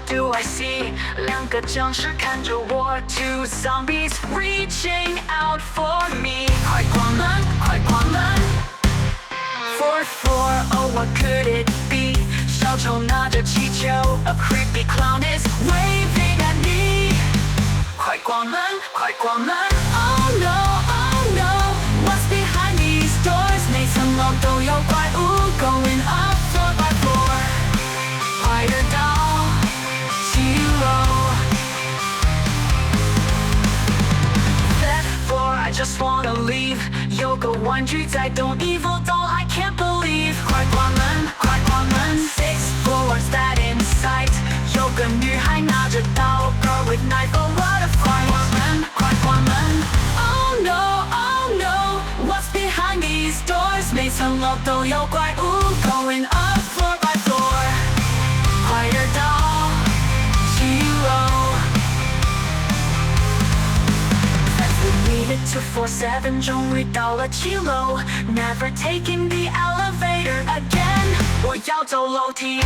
do I see？两个僵尸看着我 ，Two zombies reaching out for me。快关门，快关门 ！Fourth floor, oh what could it be？小丑拿着气球 ，A creepy clown is waving at me。快关门，快关门 ！Oh no, oh no，What's behind these doors？每层楼都有怪物 ，Going up floor by floor。快乐到0。Fifth floor, I just wanna leave。有个玩具在动 ，Evil doll, I can't believe。快关门，快关门 ！Sixth floor, what's that in sight？有个女孩拿着刀 ，Girl with knife, oh what a fight！快关门，快关门 ！Oh no, oh no，What's behind these doors？每层楼都有怪物 ，Going up floor by floor。快乐到0。We made it to 47，终于到了7楼。Never taking the elevator again，我要走楼梯。